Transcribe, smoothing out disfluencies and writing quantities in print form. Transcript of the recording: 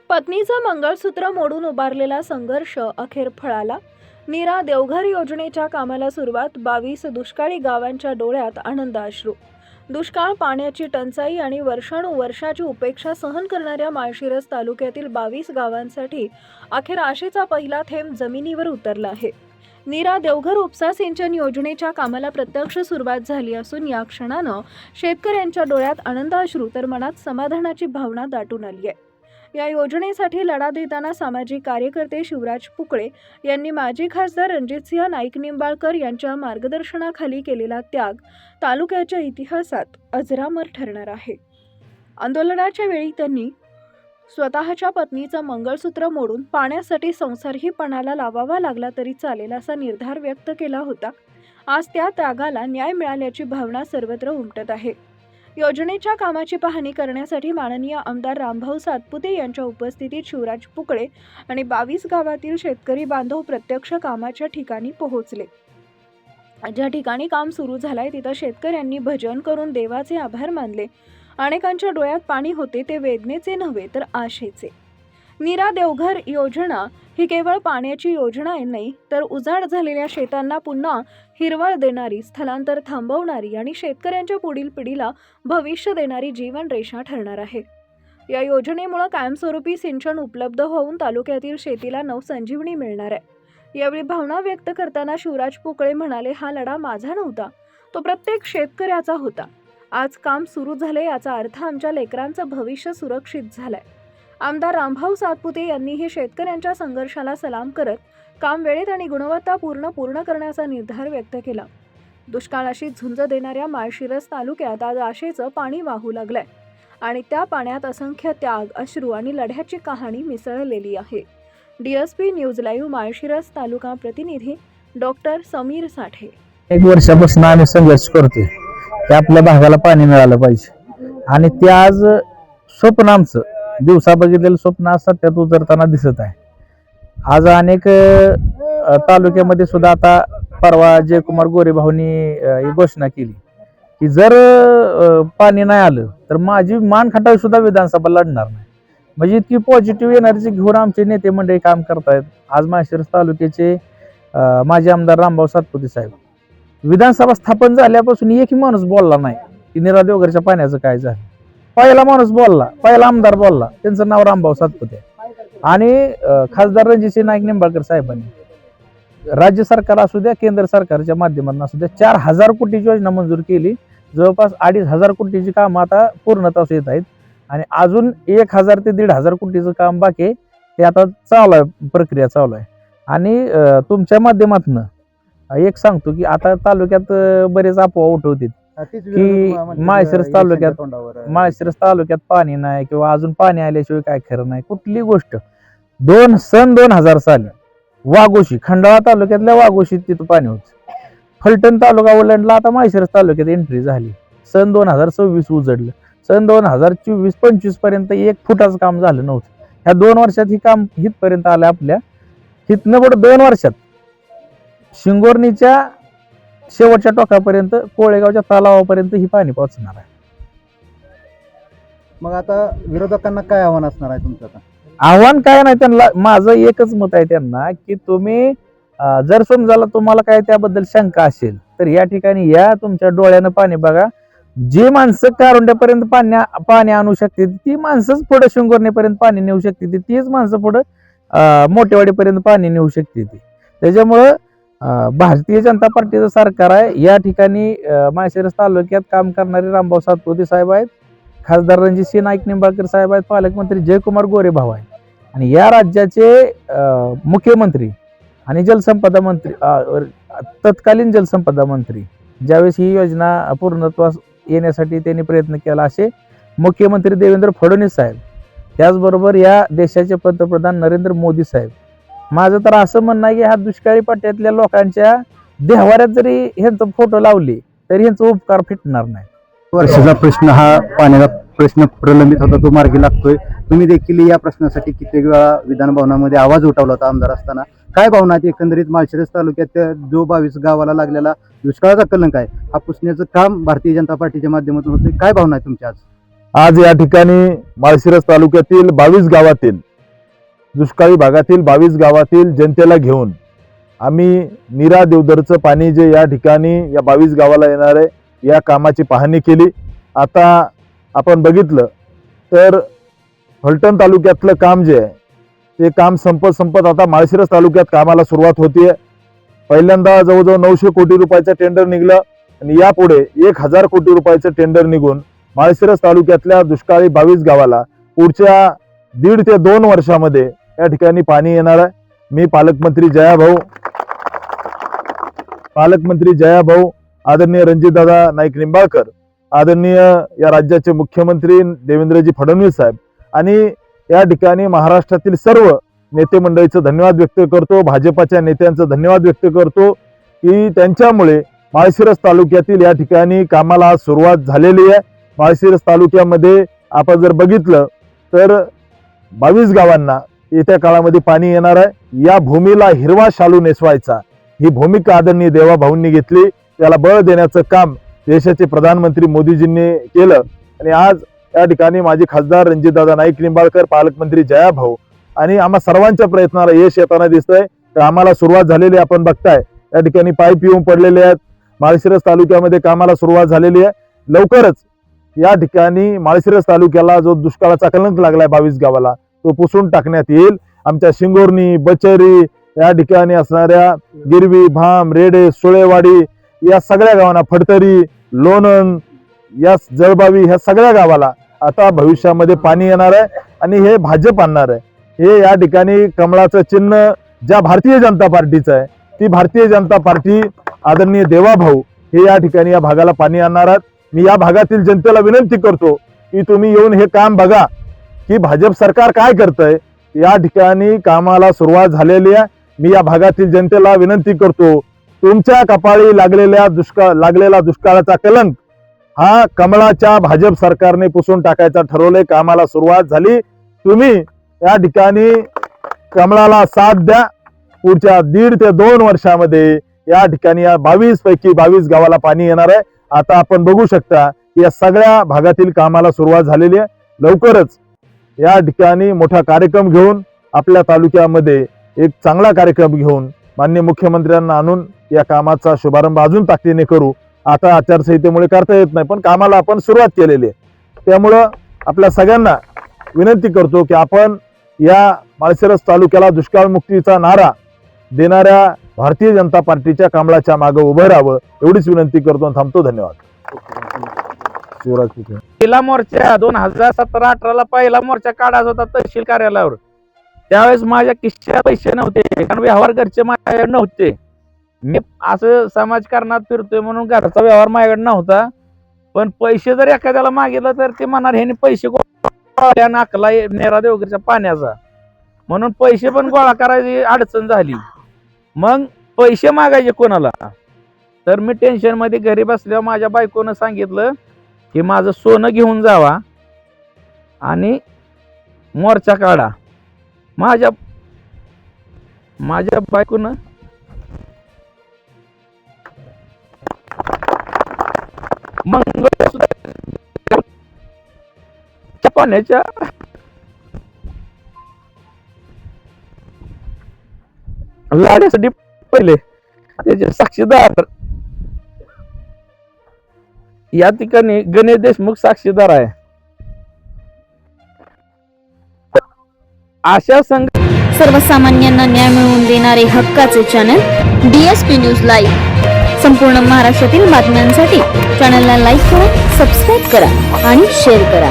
पत्नीचं मंगळसूत्र मोडून उभारलेला संघर्ष अखेर फळाला. नीरा देवघर योजनेच्या कामाला सुरुवात. 22 दुष्काळी गावांच्या डोळ्यात आनंद अश्रू. दुष्काळ, पाण्याची टंचाई आणि वर्षानुवर्षाची उपेक्षा सहन करणाऱ्या माळशिरस तालुक्यातील 22 गावांसाठी अखेर आशेचा पहिला थेंब जमिनीवर उतरला आहे. नीरा देवघर उपसा सिंचन योजनेच्या कामाला प्रत्यक्ष सुरुवात झाली असून या क्षणानं शेतकऱ्यांच्या डोळ्यात आनंद अश्रू तर मनात समाधानाची भावना दाटून आली आहे. या योजनेसाठी लढा देताना सामाजिक कार्यकर्ते शिवराज पुकळे यांनी माजी खासदार रणजितसिंह नाईक निंबाळकर यांच्या मार्गदर्शनाखाली केलेला त्याग तालुक्याच्या इतिहासात अजरामर ठरणार आहे. आंदोलनाच्या वेळी त्यांनी स्वतःच्या पत्नीचं मंगळसूत्र मोडून पाण्यासाठी संसारही पणाला लावावा लागला तरी चालेल असा निर्धार व्यक्त केला होता. आज त्या त्यागाला न्याय मिळाल्याची भावना सर्वत्र उमटत आहे. योजनेच्या कामाची पाहणी करण्यासाठी माननीय आमदार रामभाऊ सातपुते यांच्या उपस्थितीत शिवराज पुकळे आणि 22 गावातील शेतकरी बांधव प्रत्यक्ष कामाच्या ठिकाणी पोहोचले. ज्या ठिकाणी काम सुरू झालंय तिथं शेतकऱ्यांनी भजन करून देवाचे आभार मानले. अनेकांच्या डोळ्यात पाणी होते ते वेदनेचे नव्हे तर आशेचे. नीरा देवघर योजना ही केवळ पाण्याची योजना नाही तर उजाड झालेल्या शेतांना पुन्हा हिरवळ देणारी, स्थलांतर थांबवणारी आणि शेतकऱ्यांच्या पुढील पिढीला भविष्य देणारी जीवनरेषा ठरणार आहे. या योजनेमुळे कायमस्वरूपी सिंचन उपलब्ध होऊन तालुक्यातील शेतीला नवसंजीवनी मिळणार आहे. यावेळी भावना व्यक्त करताना शिवराज पुकळे म्हणाले, हा लढा माझा नव्हता, तो प्रत्येक शेतकऱ्याचा होता. आज काम सुरू झाले याचा अर्थ आमच्या लेकरांचं भविष्य सुरक्षित झालंय. आमदार रामभाऊ सातपुते यांनीही शेतकऱ्यांच्या संघर्षाला सलाम करत काम वेळेत आणि गुणवत्तापूर्ण पूर्ण करण्याचा निर्धार व्यक्त केला. दुष्काळाशी झुंज देणाऱ्या माळशिरस तालुक्यात आज आशेचं पाणी वाहू लागलंय आणि त्या पाण्यात असंख्य त्याग, अश्रू आणि लढ्याची कहाणी मिसळलेली आहे. DSP न्यूज लाईव्ह माळशिरस तालुका प्रतिनिधी डॉक्टर समीर साठे. एक वर्षापासून आम्ही संघर्ष करतोय की आपल्या भागाला पाणी मिळालं पाहिजे आणि ते आज स्वप्न आमचं दिवसा बघितलेलं स्वप्न आज सत्यात उतरताना दिसत आहे. आज अनेक तालुक्यामध्ये सुद्धा आता परवा जयकुमार गोरे भाऊनी ही घोषणा केली की जर पाणी नाही आलं तर माझी मान खटावी सुद्धा विधानसभा लढणार नाही. म्हणजे इतकी पॉझिटिव्ह एनर्जी घेऊन आमचे नेते मंडळी काम करतायत. आज माळशिरस तालुक्याचे माजी आमदार रामभाऊ सातपुते साहेब विधानसभा स्थापन झाल्यापासून एकही माणूस बोलला नाही की नीरा देवघरच्या पाण्याचं काय झालं. पहिला माणूस बोलला, पहिला आमदार बोलला, त्यांचं नाव रामभाऊ सातपुते आणि खासदार रणजितसिंह नाईक निंबाळकर साहेबांनी राज्य सरकार असू द्या, केंद्र सरकारच्या माध्यमातून असू द्या 4000 कोटीची योजना मंजूर केली. जवळपास 2500 कोटीची कामं आता पूर्णत्वास येत आहेत आणि अजून 1000 ते 1500 कोटीचं काम बाकी ते आता चालू आहे, प्रक्रिया चालू आहे. आणि तुमच्या माध्यमातून एक सांगतो की आता तालुक्यात बरेच अफवा उठवतील की माळशिरस तालुक्यात पाणी नाही किंवा अजून पाणी आल्याशिवाय काय खरं नाही. कुठली गोष्ट 2000 साली वाघोशी, खंडाळा तालुक्यातल्या वाघोशीत तिथं पाणी होतं. फलटण तालुका ओलांडला, आता माळशिरस तालुक्यात एंट्री झाली. 2026 उजडलं. 2024-25 पर्यंत 1 फुटाचं काम झालं नव्हतं. ह्या 2 वर्षात ही काम हितपर्यंत आलं. आपल्या हितनं पुढे 2 वर्षात शिंगोर्णीच्या शेवटच्या टोकापर्यंत, कोळेगावच्या तलावापर्यंत ही पाणी पोहोचणार आहे. मग आता विरोधकांना काय आव्हान असणार आहे तुमचं? आता आव्हान काय नाही त्यांना, माझं एकच मत आहे त्यांना की तुम्ही जर समजायला तुम्हाला काय त्याबद्दल शंका असेल तर या ठिकाणी या, तुमच्या डोळ्यानं पाणी बघा. जी माणसं कारुंड्यापर्यंत पाणी आणू शकते ती माणसंच पुढे शिंगोर्णीपर्यंत पाणी नेऊ शकते, तीच माणसं पुढे मोठेवाडीपर्यंत पाणी नेऊ शकते. त्याच्यामुळं भारतीय जनता पार्टीचं सरकार आहे. या ठिकाणी माळशिरस तालुक्यात काम करणारे रामभाऊ सातपुते साहेब आहेत, खासदार रणजितसिंह नाईक निंबाळकर साहेब आहेत, पालकमंत्री जयकुमार गोरे भाऊ आहेत आणि या राज्याचे मुख्यमंत्री आणि जलसंपदा मंत्री, तत्कालीन जलसंपदा मंत्री, ज्यावेळेस ही योजना पूर्णत्वास येण्यासाठी त्यांनी प्रयत्न केला असे मुख्यमंत्री देवेंद्र फडणवीस साहेब, त्याचबरोबर या देशाचे पंतप्रधान नरेंद्र मोदी साहेब. माझं तर असं म्हणणं आहे की ह्या दुष्काळी पट्ट्यातल्या लोकांच्या देहवाऱ्यात जरी ह्यांचं फोटो लावले तरी ह्यांचा उपकार फिटणार नाही. वर्षाचा प्रश्न, हा पाण्याचा प्रश्न प्रलंबित होता, तो मार्गी लागतोय. तुम्ही देखील या प्रश्नासाठी कित्येक वेळा विधान भवनामध्ये आवाज उठवला होता आमदार असताना. काय भावना आहेत एकंदरीत माळशिरस तालुक्यात जो 22 गावाला लागलेला दुष्काळाचा कलंक आहे हा पुसण्याचं काम भारतीय जनता पार्टीच्या माध्यमातून होतंय? काय भावना आहे तुमच्या आज? आज या ठिकाणी माळशिरस तालुक्यातील 22 गावातील दुष्काळी भागातील 22 गावातील जनतेला घेऊन आम्ही नीरा देवधरचं पाणी जे या ठिकाणी या 22 गावाला येणार आहे या कामाची पाहणी केली. आता आपण बघितलं तर फलटण तालुक्यातलं काम जे आहे ते काम संपत आता माळशिरस तालुक्यात कामाला सुरुवात होतीये. पहिल्यांदा जवळजवळ 900 कोटी रुपयाचं टेंडर निघलं आणि यापुढे 1000 कोटी रुपयाचं टेंडर निघून माळशिरस तालुक्यातल्या दुष्काळी 22 गावाला पुढच्या 1.5 ते 2 वर्षामध्ये या ठिकाणी पाणी येणार आहे. मी पालकमंत्री जयाभाऊ आदरणीय रणजितदादा नाईक निंबाळकर, आदरणीय या राज्याचे मुख्यमंत्री देवेंद्रजी फडणवीस साहेब आणि या ठिकाणी महाराष्ट्रातील सर्व नेते मंडळीचं धन्यवाद व्यक्त करतो. भाजपाच्या नेत्यांचं धन्यवाद व्यक्त करतो की त्यांच्यामुळे माळशिरस तालुक्यातील या ठिकाणी कामाला आज सुरुवात झालेली आहे. माळशिरस तालुक्यामध्ये आपण जर बघितलं तर 22 गावांना येत्या काळामध्ये पाणी येणार आहे. या भूमीला हिरवा शालू नेसवायचा ही भूमिका आदरणीय देवाभाऊंनी घेतली. त्याला बळ देण्याचं काम देशाचे प्रधानमंत्री मोदीजींनी केलं आणि आज या ठिकाणी माजी खासदार रणजितदादा नाईक निंबाळकर, पालकमंत्री जयाभाऊ आणि आम्हा सर्वांच्या प्रयत्नाला यश येताना दिसतंय. कामाला सुरुवात झालेली आपण बघताय. या ठिकाणी पाईप येऊन पडलेले आहेत. माळशिरस तालुक्यामध्ये कामाला सुरुवात झालेली आहे. लवकरच या ठिकाणी माळशिरस तालुक्याला जो दुष्काळाचा कलंक लागलाय 22 गावाला तो पुसून टाकण्यात येईल. आमच्या शिंगोर्णी, बचेरी या ठिकाणी असणाऱ्या गिरवी, भाम, रेडे, सुळेवाडी या सगळ्या गावांना, फडतरी, लोणंद या जळबावी ह्या सगळ्या गावाला आता भविष्यामध्ये पाणी येणार आहे आणि हे भाजप आणणार आहे. हे या ठिकाणी कमळाचं चिन्ह ज्या भारतीय जनता पार्टीचं आहे ती भारतीय जनता पार्टी आदरणीय देवाभाऊ हे या ठिकाणी या भागाला पाणी आणणार आहेत. मी या भागातील जनतेला विनंती करतो की तुम्ही येऊन हे काम बघा की भाजप सरकार काय करतंय. या ठिकाणी कामाला सुरुवात झालेली आहे. मी या भागातील जनतेला विनंती करतो, तुमच्या कपाळी लागलेला दुष्काळाचा कलंक हा कमळाच्या भाजप सरकारने पुसून टाकायचा ठरवलंय. कामाला सुरुवात झाली. तुम्ही या ठिकाणी कमळाला साथ द्या. पुढच्या 1.5 ते 2 वर्षामध्ये या ठिकाणी या 22 पैकी 22 गावाला पाणी येणार आहे. आता आपण बघू शकता या सगळ्या भागातील कामाला सुरुवात झालेली आहे. लवकरच या ठिकाणी मोठा कार्यक्रम घेऊन आपल्या तालुक्यामध्ये एक चांगला कार्यक्रम घेऊन माननीय मुख्यमंत्र्यांना आणून या कामाचा शुभारंभ अजून ताकदीने करू. आता आचारसंहितेमुळे करता येत नाही पण कामाला आपण सुरुवात केलेली आहे. त्यामुळं आपल्या सगळ्यांना विनंती करतो की आपण या माळशिरस तालुक्याला दुष्काळ मुक्तीचा नारा देणाऱ्या भारतीय जनता पार्टीच्या कमळाच्या मागे उभं राहावं एवढीच विनंती करतो आणि थांबतो. धन्यवाद. पहिला मोर्चा 2017-18 पहिला मोर्चा काढायचा होता तहसील कार्यालयावर. त्यावेळेस माझ्या खिशात पैसे नव्हते कारण व्यवहार घरचे माझ्याकडे नव्हते. मी असं समाजकारणात फिरतोय म्हणून घरचा व्यवहार माझ्याकडे नव्हता. पण पैसे जर एखाद्याला मागितलं तर ते म्हणणार ह्याने पैसे गोळा नाकला नेरा देवघरच्या पाण्याचा, म्हणून पैसे पण गोळा करायची अडचण झाली. मग पैसे मागायचे कोणाला, तर मी टेन्शन मध्ये घरी बसल्यावर माझ्या बायकोनं सांगितलं की माझं सोनं घेऊन जावा आणि मोर्चा काढा. माझ्या बायकोनं मंगळसूत्र पाण्याच्या लाड्यासाठी पहिले त्याचे साक्षीदार या ठिकाणी गणेश देशमुख साक्षीदार आहे. अशा सर्वसामान्यांना न्याय मिळवून देणारे हक्काचे चॅनल DSP न्यूज लाईव्ह. संपूर्ण महाराष्ट्रातील बातम्यांसाठी चॅनलला लाईक करा, सबस्क्राईब करा आणि शेअर करा.